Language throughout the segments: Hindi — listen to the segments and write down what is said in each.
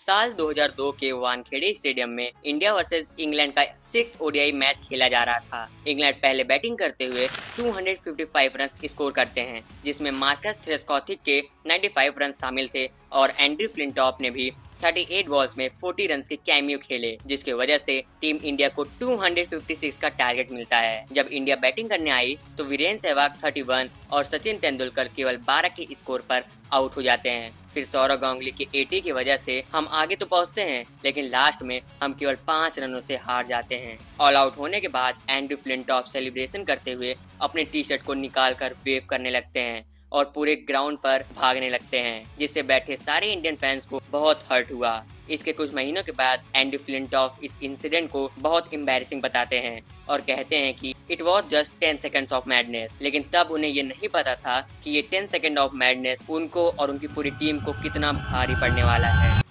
साल 2002 के वानखेड़े स्टेडियम में इंडिया वर्सेस इंग्लैंड का 6th ओडीआई मैच खेला जा रहा था। इंग्लैंड पहले बैटिंग करते हुए 255 रन स्कोर करते हैं, जिसमें मार्कस थ्रेस्कॉथिक के 95 रन शामिल थे और एंड्रयू फ्लिंटॉफ ने भी 38 बॉल्स में 40 रन के कैमियो खेले, जिसकी वजह से टीम इंडिया को 256 का टारगेट मिलता है। जब इंडिया बैटिंग करने आई तो वीरेंद्र सहवाग 31 और सचिन तेंदुलकर केवल 12 के स्कोर पर आउट हो जाते हैं। फिर सौरव गांगुली के 80 की वजह से हम आगे तो पहुंचते हैं, लेकिन लास्ट में हम केवल 5 रनों से हार जाते हैं। ऑल आउट होने के बाद एंड्रयू फ्लिंटॉफ सेलिब्रेशन करते हुए अपने टी शर्ट को निकाल कर वेव करने लगते हैं और पूरे ग्राउंड पर भागने लगते हैं, जिससे बैठे सारे इंडियन फैंस को बहुत हर्ट हुआ। इसके कुछ महीनों के बाद एंड्रयू फ्लिंटॉफ इस इंसिडेंट को बहुत एम्बैरेसिंग बताते हैं और कहते हैं कि it was just 10 seconds of madness. लेकिन तब उन्हें ये नहीं पता था कि ये 10 सेकेंड ऑफ मैडनेस उनको और उनकी पूरी टीम को कितना भारी पड़ने वाला है।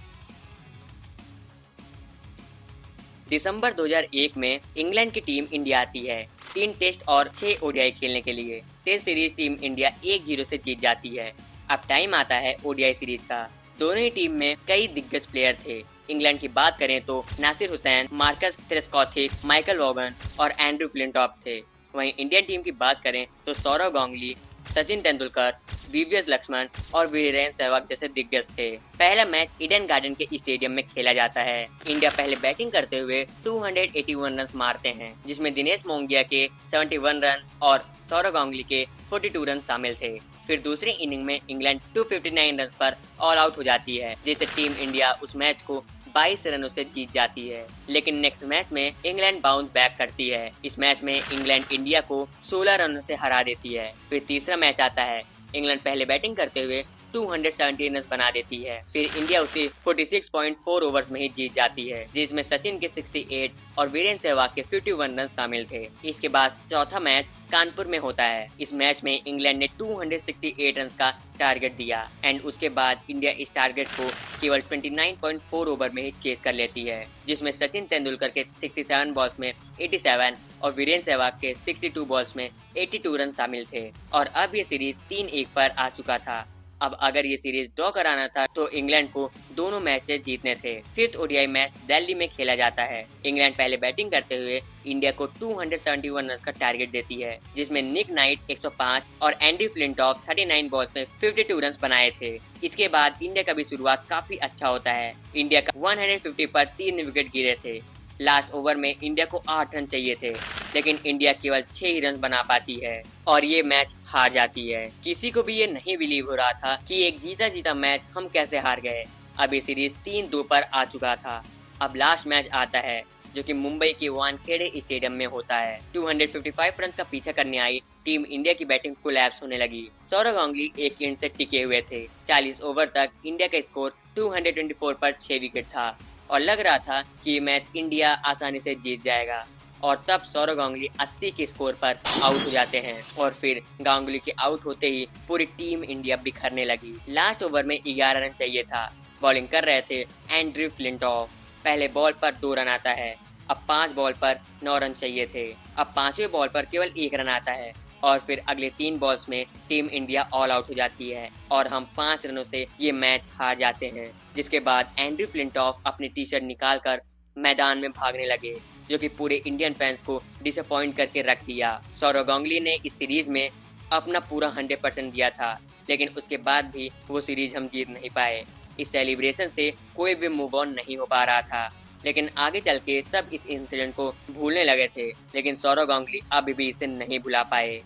दिसंबर 2001 में इंग्लैंड की टीम इंडिया आती है 3 टेस्ट और 6 ओडीआई खेलने के लिए। टेस्ट सीरीज टीम इंडिया 1-0 से जीत जाती है। अब टाइम आता है ओडीआई सीरीज का। दोनों ही टीम में कई दिग्गज प्लेयर थे। इंग्लैंड की बात करें तो Nasser Hussain, Marcus Trescothick, Michael Vaughan और एंड्रयू फ्लिंटॉफ थे। वहीं इंडियन टीम की बात करें तो सौरव गांगुली, सचिन तेंदुलकर, वीवीएस लक्ष्मण और वीरेंद्र सहवाग जैसे दिग्गज थे। पहला मैच ईडन गार्डन के स्टेडियम में खेला जाता है। इंडिया पहले बैटिंग करते हुए 281 रन मारते हैं, जिसमें दिनेश मोंगिया के 71 रन और सौरव गांगुली के 42 रन शामिल थे। फिर दूसरी इनिंग में इंग्लैंड 259 रन पर ऑल आउट हो जाती है, जिससे टीम इंडिया उस मैच को 22 रनों से जीत जाती है। लेकिन नेक्स्ट मैच में इंग्लैंड बाउंस बैक करती है। इस मैच में इंग्लैंड इंडिया को 16 रनों से हरा देती है। फिर तीसरा मैच आता है। इंग्लैंड पहले बैटिंग करते हुए 217 रन बना देती है। फिर इंडिया उसे 46.4 ओवर्स में ही जीत जाती है, जिसमें सचिन के 68 और वीरेंद्र सहवाग के 51 रन शामिल थे। इसके बाद चौथा मैच कानपुर में होता है। इस मैच में इंग्लैंड ने 268 रन का टारगेट दिया एंड उसके बाद इंडिया इस टारगेट को केवल 29.4 ओवर में ही चेस कर लेती है, जिसमें सचिन तेंदुलकर के 67 बॉल्स में 87 और वीरेंद्र सहवाग के 62 बॉल्स में 82 रन शामिल थे और अब ये सीरीज 3-1 पर आ चुका था। अब अगर ये सीरीज ड्रॉ कराना था तो इंग्लैंड को दोनों मैचेस जीतने थे। 5th ओडीआई मैच दिल्ली में खेला जाता है। इंग्लैंड पहले बैटिंग करते हुए इंडिया को 271 रन का टारगेट देती है, जिसमें निक नाइट 105 और एंड्रयू फ्लिंटॉफ 39 बॉल्स में 52 रन बनाए थे। इसके बाद इंडिया का भी शुरुआत काफी अच्छा होता है। इंडिया का 150 पर 3 विकेट गिरे थे। लास्ट ओवर में इंडिया को 8 रन चाहिए थे, लेकिन इंडिया केवल 6 ही रन बना पाती है और ये मैच हार जाती है। किसी को भी ये नहीं बिलीव हो रहा था कि एक जीता जीता मैच हम कैसे हार गए। अब ये सीरीज 3-2 पर आ चुका था। अब लास्ट मैच आता है, जो कि मुंबई के वानखेड़े स्टेडियम में होता है। 255 रन का पीछा करने आई टीम इंडिया की बैटिंग कोलैप्स होने लगी। सौरव गांगुली एक एंड से टिके हुए थे। 40 ओवर तक इंडिया का स्कोर 224 पर 6 विकेट था और लग रहा था कि ये मैच इंडिया आसानी से जीत जाएगा। और तब सौरव गांगुली 80 के स्कोर पर आउट हो जाते हैं और फिर गांगुली के आउट होते ही पूरी टीम इंडिया बिखरने लगी। लास्ट ओवर में 11 रन चाहिए था। बॉलिंग कर रहे थे एंड्रयू फ्लिंटॉफ। पहले बॉल पर 2 रन आता है। अब 5 बॉल पर 9 रन चाहिए थे। अब 5वें बॉल पर केवल 1 रन आता है और फिर अगले 3 बॉल्स में टीम इंडिया ऑल आउट हो जाती है और हम 5 रनों से ये मैच हार जाते हैं। जिसके बाद एंड्रयू फ्लिंटॉफ अपनी टी शर्ट निकाल कर मैदान में भागने लगे, जो कि पूरे इंडियन फैंस को डिसअपॉइंट करके रख दिया। सौरव गांगुली ने इस सीरीज में अपना पूरा 100% दिया था, लेकिन उसके बाद भी वो सीरीज हम जीत नहीं पाए। इस सेलिब्रेशन से कोई भी मूव ऑन नहीं हो पा रहा था, लेकिन आगे चल के सब इस इंसिडेंट को भूलने लगे थे, लेकिन सौरव गांगुली अभी भी इसे नहीं भुला पाए।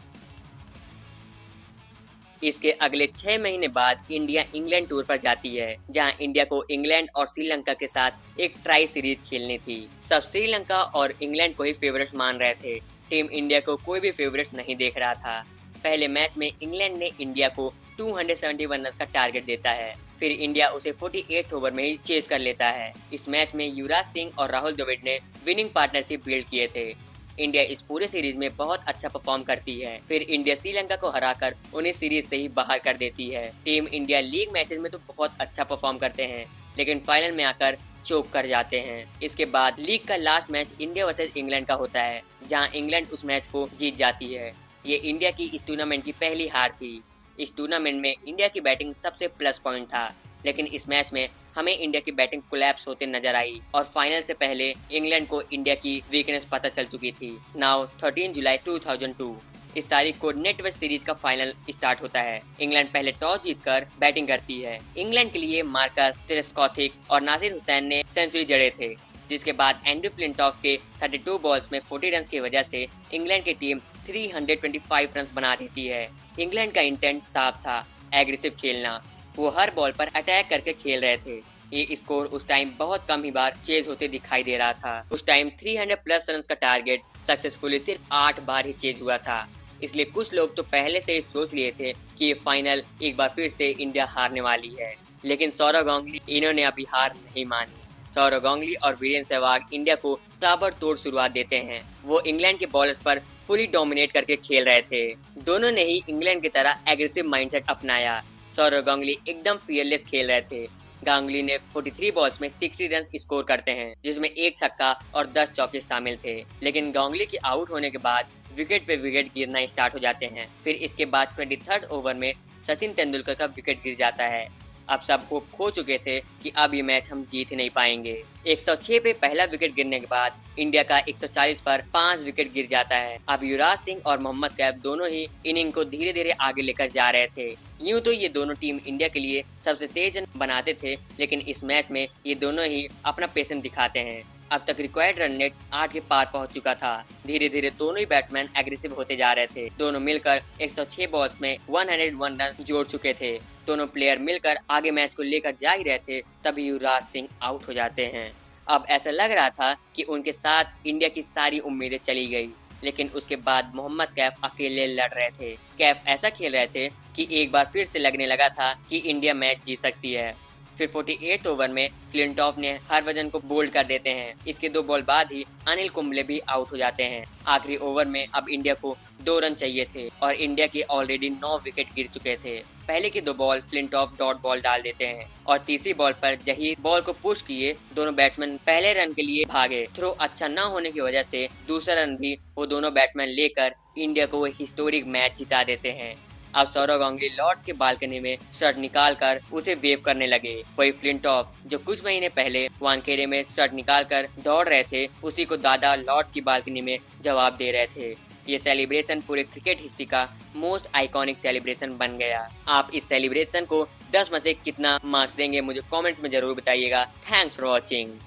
इसके अगले 6 महीने बाद इंडिया इंग्लैंड टूर पर जाती है, जहां इंडिया को इंग्लैंड और श्रीलंका के साथ एक ट्राई सीरीज खेलनी थी। सब श्रीलंका और इंग्लैंड को ही फेवरेट्स मान रहे थे। टीम इंडिया को कोई भी फेवरेट्स नहीं देख रहा था। पहले मैच में इंग्लैंड ने इंडिया को 271 रन का टारगेट देता है। फिर इंडिया उसे 48 ओवर में ही चेस कर लेता है। इस मैच में युवराज सिंह और राहुल द्रविड़ ने विनिंग पार्टनरशिप बिल्ड किए थे। इंडिया इस पूरे सीरीज में बहुत अच्छा परफॉर्म करती है। फिर इंडिया श्रीलंका को हराकर उन्हें सीरीज से ही बाहर कर देती है। टीम इंडिया लीग मैचेस में तो बहुत अच्छा परफॉर्म करते हैं, लेकिन फाइनल में आकर चोक कर जाते हैं। इसके बाद लीग का last match India versus England का होता है, जहां इंग्लैंड उस मैच को जीत जाती है। ये इंडिया की इस टूर्नामेंट की पहली हार थी। इस टूर्नामेंट में इंडिया की बैटिंग सबसे प्लस पॉइंट था, लेकिन इस मैच में हमें इंडिया की बैटिंग कोलैप्स होते नजर आई और फाइनल से पहले इंग्लैंड को इंडिया की वीकनेस पता चल चुकी थी। नाउ 13 जुलाई 2002 इस तारीख को नेट वेस्ट सीरीज का फाइनल स्टार्ट होता है। इंग्लैंड पहले टॉस जीतकर बैटिंग करती है। इंग्लैंड के लिए मार्कस टेरेस्कॉथिक और नासिर हुसैन ने सेंचुरी जड़े थे, जिसके बाद एंड्रू फ्लिंटॉफ के 32 बॉल्स में 40 रन की वजह से इंग्लैंड की टीम 325 रन बना देती है। इंग्लैंड का इंटेंट साफ था, एग्रेसिव खेलना। वो हर बॉल पर अटैक करके खेल रहे थे। ये स्कोर उस टाइम बहुत कम ही बार चेज होते दिखाई दे रहा था। उस टाइम 300 प्लस रन का टारगेट सक्सेसफुली सिर्फ 8 बार ही चेज हुआ था। इसलिए कुछ लोग तो पहले से ही सोच लिए थे कि ये फाइनल एक बार फिर से इंडिया हारने वाली है। लेकिन सौरव गांगुली इन्होंने अभी हार नहीं मानी। सौरव गांगुली और वीरेंद्र सहवाग इंडिया को ताबड़तोड़ शुरुआत देते हैं। वो इंग्लैंड के बॉलर्स पर फुली डोमिनेट करके खेल रहे थे। दोनों ने ही इंग्लैंड की तरह एग्रेसिव माइंडसेट अपनाया। सौरव गांगुली एकदम फियरलेस खेल रहे थे। गांगुली ने 43 बॉल्स में 60 रन स्कोर करते हैं, जिसमें एक छक्का और 10 चौके शामिल थे। लेकिन गांगुली के आउट होने के बाद विकेट पे विकेट गिरना स्टार्ट हो जाते हैं। फिर इसके बाद 23rd ओवर में सचिन तेंदुलकर का विकेट गिर जाता है। अब सब होप खो चुके थे कि अब ये मैच हम जीत नहीं पाएंगे। 106 पे पहला विकेट गिरने के बाद इंडिया का 140 पर 5 विकेट गिर जाता है। अब युवराज सिंह और मोहम्मद कैफ दोनों ही इनिंग को धीरे धीरे आगे लेकर जा रहे थे। यूं तो ये दोनों टीम इंडिया के लिए सबसे तेज रन बनाते थे, लेकिन इस मैच में ये दोनों ही अपना पेशेंस दिखाते हैं। अब तक रिक्वायर्ड रन नेट 8 के पार पहुंच चुका था। धीरे धीरे दोनों ही बैट्समैन एग्रेसिव होते जा रहे थे। दोनों मिलकर 106 बॉल्स में 101 रन जोड़ चुके थे। दोनों प्लेयर मिलकर आगे मैच को लेकर जा ही रहे थे, तभी युवराज सिंह आउट हो जाते हैं। अब ऐसा लग रहा था कि उनके साथ इंडिया की सारी उम्मीदें चली गई, लेकिन उसके बाद मोहम्मद कैफ अकेले लड़ रहे थे। कैफ ऐसा खेल रहे थे कि एक बार फिर से लगने लगा था कि इंडिया मैच जीत सकती है। फिर 48 ओवर में फ्लिंटॉफ ने हरभजन को बोल्ड कर देते हैं। इसके 2 बॉल बाद ही अनिल कुंबले भी आउट हो जाते हैं। आखिरी ओवर में अब इंडिया को 2 रन चाहिए थे और इंडिया के ऑलरेडी 9 विकेट गिर चुके थे। पहले के 2 बॉल फ्लिंटॉफ डॉट बॉल डाल देते हैं और तीसरी बॉल पर जहीर बॉल को पुश किए। दोनों बैट्समैन पहले रन के लिए भागे। थ्रो अच्छा न होने की वजह से दूसरा रन भी वो दोनों बैट्समैन लेकर इंडिया को वो हिस्टोरिक मैच जिता देते हैं। अब सौरव गांगुली लॉर्ड्स के बालकनी में शर्ट निकालकर उसे वेव करने लगे। वही फ्लिंटॉफ जो कुछ महीने पहले वानखेड़े में शर्ट निकालकर दौड़ रहे थे, उसी को दादा लॉर्ड्स की बालकनी में जवाब दे रहे थे। ये सेलिब्रेशन पूरे क्रिकेट हिस्ट्री का मोस्ट आइकॉनिक सेलिब्रेशन बन गया। आप इस सेलिब्रेशन को 10 में से कितना मार्क्स देंगे मुझे कमेंट्स में जरूर बताइएगा। Thanks for watching.